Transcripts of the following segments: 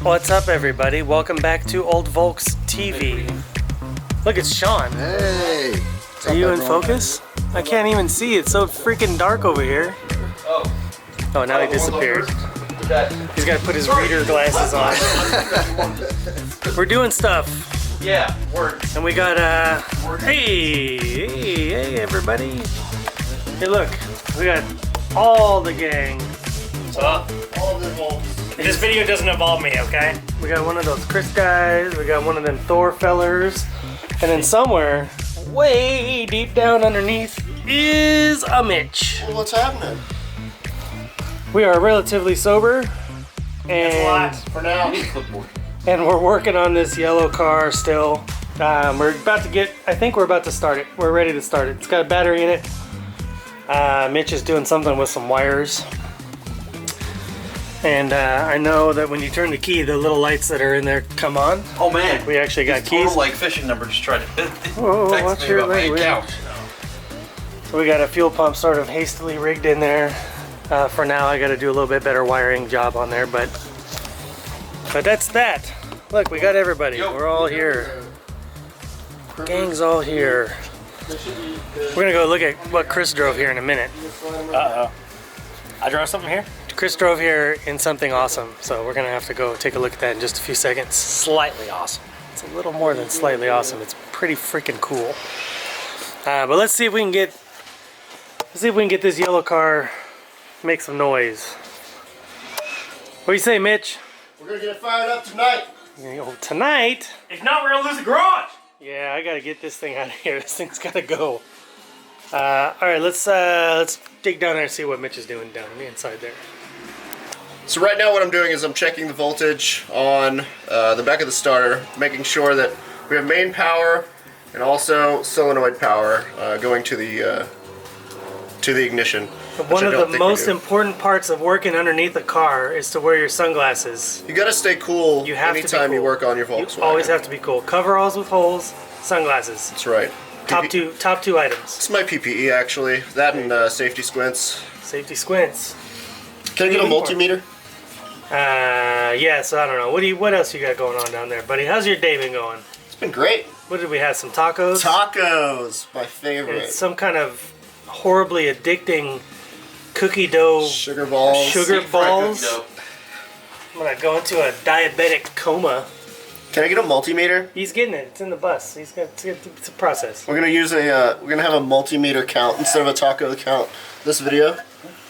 What's up, everybody? Welcome back to Old Volks TV. Look, it's Sean. Hey! Are you in focus? I can't even see. It's so freaking dark over here. Oh, now he disappeared. He's got to put his reader glasses on. We're doing stuff. Yeah, work. And we got, hey, everybody. Hey, look. We got all the gang. What's up? All the Volks. This video doesn't involve me, okay? We got one of those Chris guys, we got one of them Thor fellers, and then somewhere, way deep down underneath, is a Mitch. Well, what's happening? We are relatively sober, and That's a lot for now. and we're working on this yellow car still. We're about to get, I think we're about to start it. We're ready to start it. It's got a battery in it. Mitch is doing something with some wires. And I know that when you turn the key, the little lights that are in there come on. Oh man, We actually got keys. total like fishing number just tried to Whoa, text watch me your about my leg, account. So we got a fuel pump sort of hastily rigged in there. For now, I got to do a little bit better wiring job on there, but that's that. Look, we got everybody. Yo. We're all here. Gang's all here. We're gonna go look at what Chris drove here in a minute. Uh-oh. I drove something here? Chris drove here in something awesome, so we're gonna have to go take a look at that in just a few seconds. Slightly awesome. It's a little more than slightly awesome. It's pretty freaking cool. But let's see if we can get this yellow car make some noise. What do you say, Mitch? We're gonna get it fired up tonight. Tonight? If not, we're gonna lose the garage! Yeah, I gotta get this thing out of here. This thing's gotta go. All right, let's dig down there and see what Mitch is doing down the inside there. So right now what I'm doing is I'm checking the voltage on the back of the starter, making sure that we have main power and also solenoid power going to the ignition. One of the most important parts of working underneath a car is to wear your sunglasses. You gotta stay cool You have to be anytime you cool. work on your You Volkswagen. always have to be cool. Coveralls with holes, sunglasses. That's right. Top two items. It's my PPE actually. That and safety squints. Safety squints. Can I get a multimeter? Yeah. So I don't know. What else you got going on down there, buddy? How's your day been going? It's been great. What did we have? Some tacos. Tacos, my favorite. It's some kind of horribly addicting cookie dough. Sugar balls. Sugar balls. Dough. I'm gonna go into a diabetic coma. Can I get a multimeter? He's getting it. It's in the bus. It's a process. We're gonna use a we're gonna have a multimeter count instead of a taco count. This video.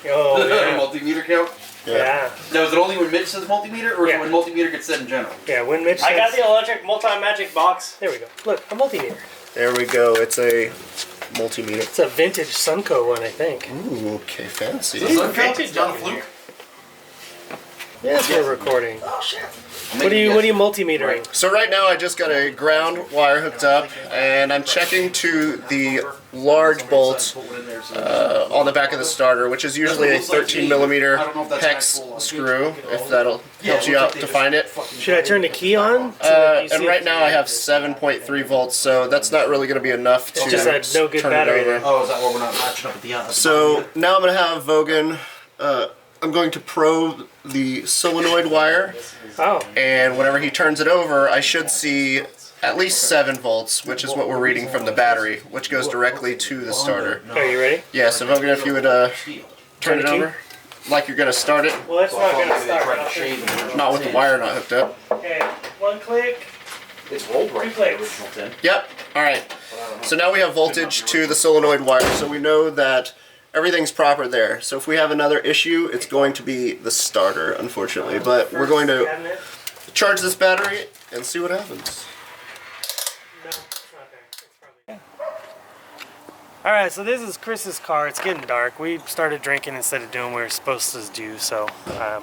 Oh yeah. Multimeter count? Yeah. Now, is it only when Mitch says multimeter, or is Yeah. it when multimeter gets said in general? Yeah. When Mitch I got says- the electric multi-magic box. There we go. Look, a multimeter. There we go. It's a multimeter. It's a vintage Sunco one, I think. Ooh, okay, fancy. Is it vintage? Not a fluke? Yes, we're recording. Oh shit. What are you multimetering? So right now I just got a ground wire hooked up, and I'm checking to the large bolt on the back of the starter, which is usually a 13 millimeter hex screw. If that'll help you out to find it. Should I turn the key on? So you see And right now I have 7.3 volts, so that's not really going to be solenoid to just a no good turn battery it over. there. Oh, is that why we're not matching up with the other? So now I'm going to have Vogan. I'm going to probe the solenoid wire, Oh. and whenever he turns it over, I should see at least 7 volts, which is what we're reading from the battery, which goes directly to the starter. Are you ready? Yeah, so Vogan, if you would turn it the key? over, like you're going to start it, Well, that's not gonna start. not with the wire not hooked up. Okay, one click. It's rolled right. Three clicks. Yep, alright. So now we have voltage to the solenoid wire, so we know that everything's proper there. So if we have another issue, it's going to be the starter, unfortunately. But we're going to Cabinet. charge this battery and see what happens. No, it's not there. It's probably. All right, so this is Chris's car. It's getting dark. We started drinking instead of doing what we were supposed to do. So,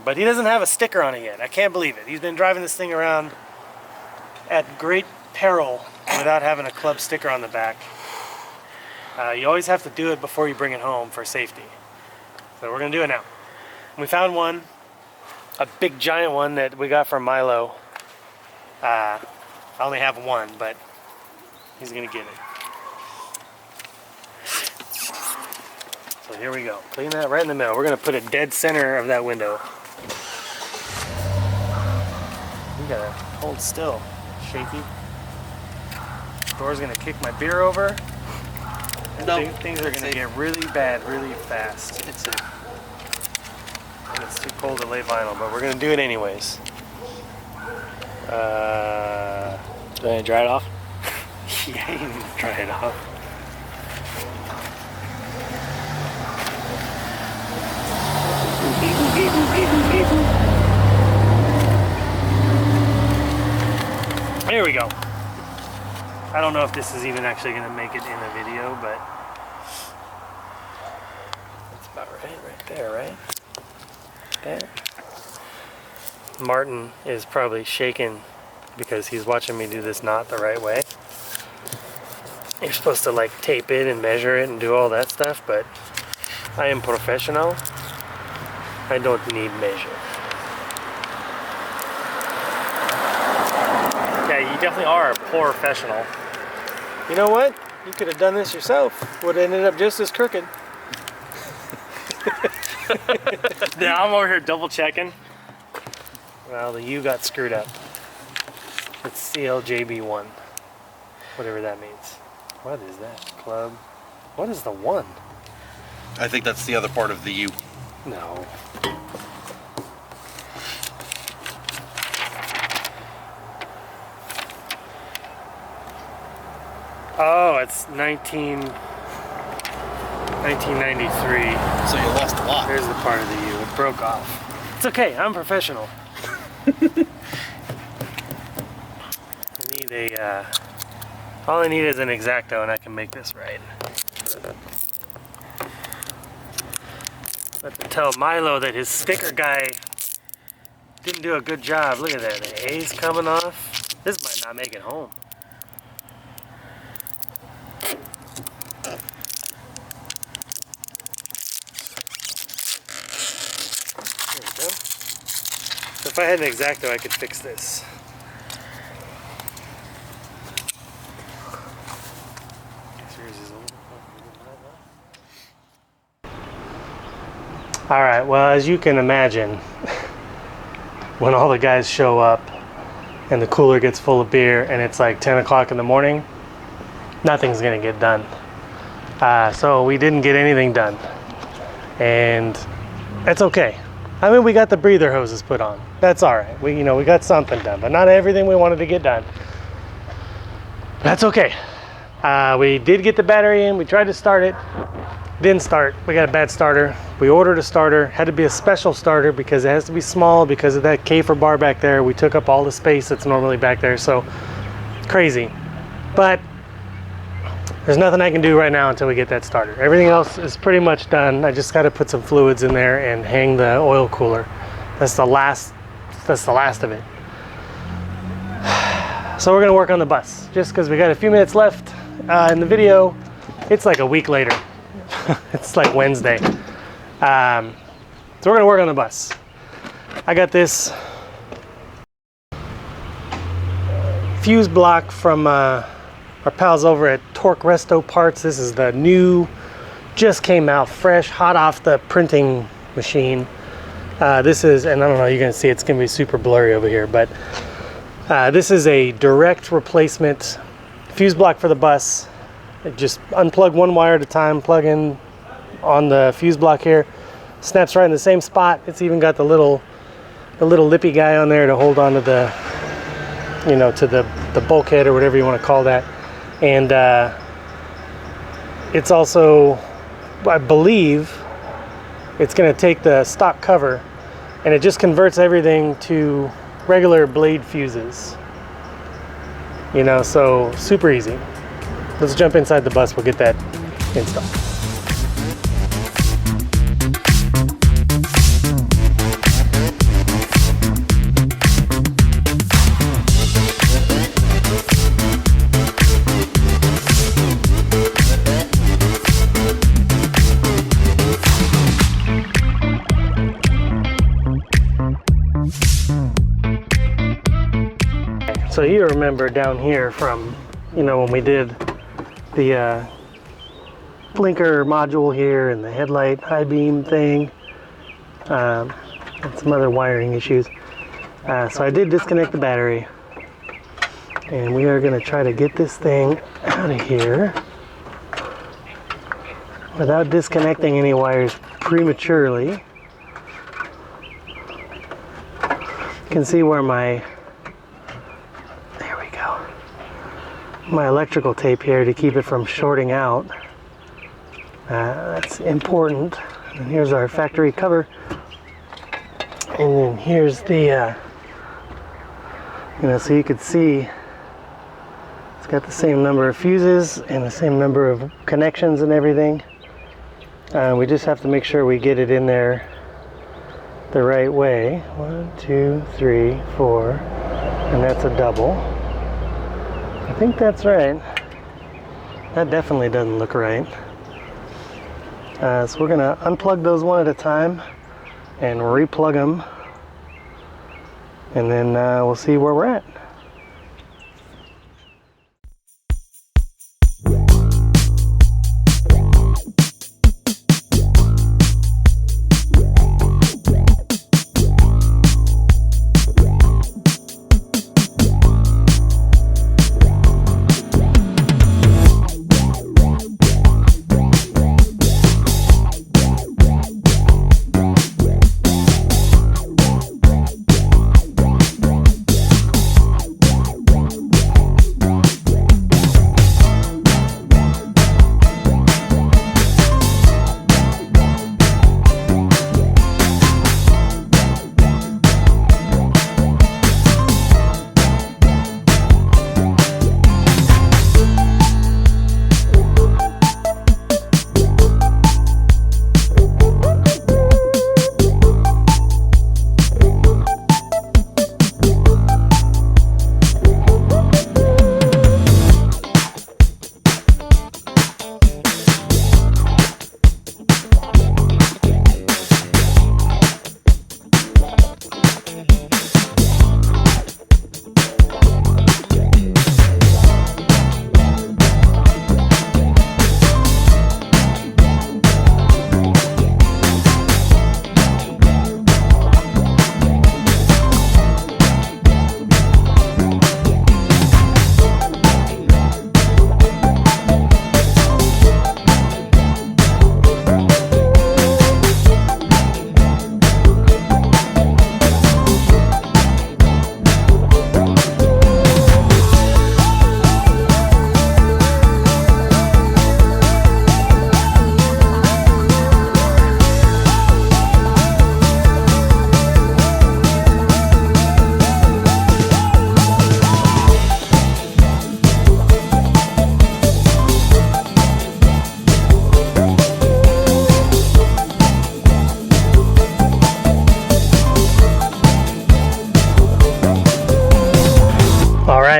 but he doesn't have a sticker on it yet. I can't believe it. He's been driving this thing around at great peril without having a club sticker on the back. You always have to do it before you bring it home for safety. So we're gonna do it now. We found one, a big giant one that we got from Milo. I only have one, but he's gonna get it. So here we go. Clean that right in the middle. We're gonna put it dead center of that window. You gotta hold still. Shaky. Door's gonna kick my beer over. And things are gonna get really bad really fast. It's safe. And it's too cold to lay vinyl, but we're gonna do it anyways. Do I dry it off? Yeah, you need to dry it off. There we go. I don't know if this is even actually going to make it in a video, but that's about right there, right? There. Martin is probably shaking because he's watching me do this not the right way. You're supposed to like tape it and measure it and do all that stuff, but I am professional. I don't need measure. Yeah, you definitely are a professional. You know what? You could have done this yourself. Would have ended up just as crooked. Now I'm over here double checking. Well, the U got screwed up. It's CLJB1. Whatever that means. What is that? Club? What is the 1? I think that's the other part of the U. No. Oh, it's 1993. So you lost a lot. There's the part of the U. It broke off. It's okay. I'm professional. I need a, all I need is an X-Acto and I can make this right. But to tell Milo that his sticker guy didn't do a good job. Look at that. The A's coming off. This might not make it home. There we go. So if I had an X-Acto, I could fix this. Alright, well, as you can imagine, when all the guys show up and the cooler gets full of beer and it's like 10 o'clock in the morning, nothing's gonna get done. So we didn't get anything done. And that's okay. I mean, we got the breather hoses put on. That's alright. We got something done, but not everything we wanted to get done. That's okay. We did get the battery in. We tried to start it. Didn't start. We got a bad starter. We ordered a starter. Had to be a special starter because it has to be small because of that Kafer bar back there. We took up all the space that's normally back there, so crazy. But there's nothing I can do right now until we get that starter. Everything else is pretty much done. I just got to put some fluids in there and hang the oil cooler. That's the last of it. So we're gonna work on the bus just because we got a few minutes left in the video. It's like a week later. It's like Wednesday. So we're gonna work on the bus. I got this fuse block from our pals over at Torque Resto Parts. This is the new, just came out fresh, hot off the printing machine. This is, and I don't know, you're gonna see it's gonna be super blurry over here, but this is a direct replacement fuse block for the bus. Just unplug one wire at a time, plug in on the fuse block here, snaps right in the same spot. It's even got the little lippy guy on there to hold on to the, to the bulkhead or whatever you want to call that. And it's also, I believe, it's going to take the stock cover and it just converts everything to regular blade fuses. So super easy. Let's jump inside the bus, we'll get that installed. So you remember down here from, you know, when we did the blinker module here and the headlight high beam thing, and some other wiring issues. So I did disconnect the battery, and we are going to try to get this thing out of here without disconnecting any wires prematurely. You can see where my, there we go, my electrical tape here to keep it from shorting out. That's important. And here's our factory cover. And then here's the, you know, so you could see it's got the same number of fuses and the same number of connections and everything. We just have to make sure we get it in there the right way. 1, 2, 3, 4, and that's a double. I think that's right. That definitely doesn't look right. So we're gonna unplug those one at a time and replug them, and then we'll see where we're at.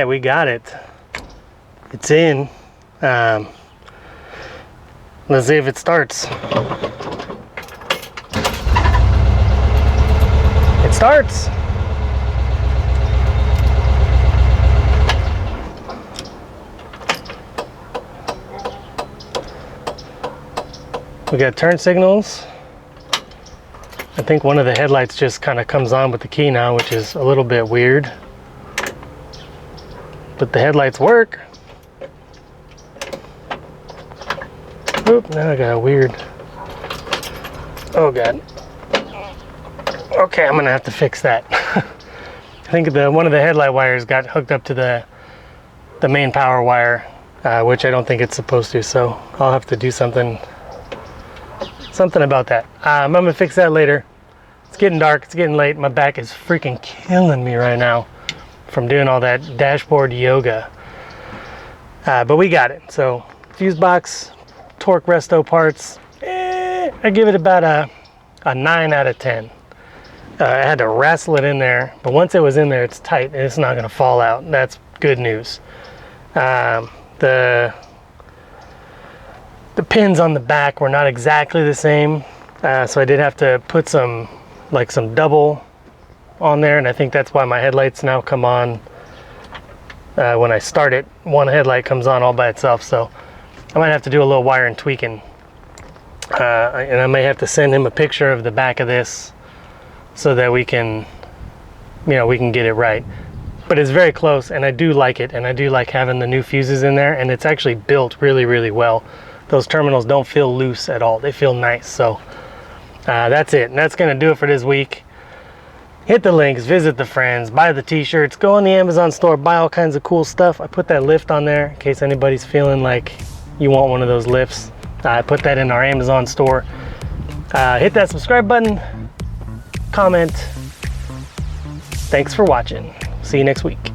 We got it. It's in. Let's see if it starts. It starts. We got turn signals. I think one of the headlights just kind of comes on with the key now, which is a little bit weird. But the headlights work. Oop, now I got a weird, oh God. Okay, I'm gonna have to fix that. I think one of the headlight wires got hooked up to the main power wire, which I don't think it's supposed to, so I'll have to do something about that. I'm gonna fix that later. It's getting dark, it's getting late, my back is freaking killing me right now from doing all that dashboard yoga. But we got it. So fuse box, Torque Resto Parts, I give it about a 9 out of 10. I had to wrestle it in there, but once it was in there, it's tight and it's not gonna fall out. That's good news. The pins on the back were not exactly the same, so I did have to put some double on there, and I think that's why my headlights now come on when I start it, one headlight comes on all by itself. So I might have to do a little wire and tweaking. And I may have to send him a picture of the back of this so that we can, you know, we can get it right. But it's very close, and I do like it, and I do like having the new fuses in there, and it's actually built really, really well. Those terminals don't feel loose at all. They feel nice. So that's it, and that's gonna do it for this week. Hit the links, visit the friends, buy the t-shirts, go on the Amazon store, buy all kinds of cool stuff. I put that lift on there in case anybody's feeling like you want one of those lifts. I put that in our Amazon store. Hit that subscribe button, comment. Thanks for watching. See you next week.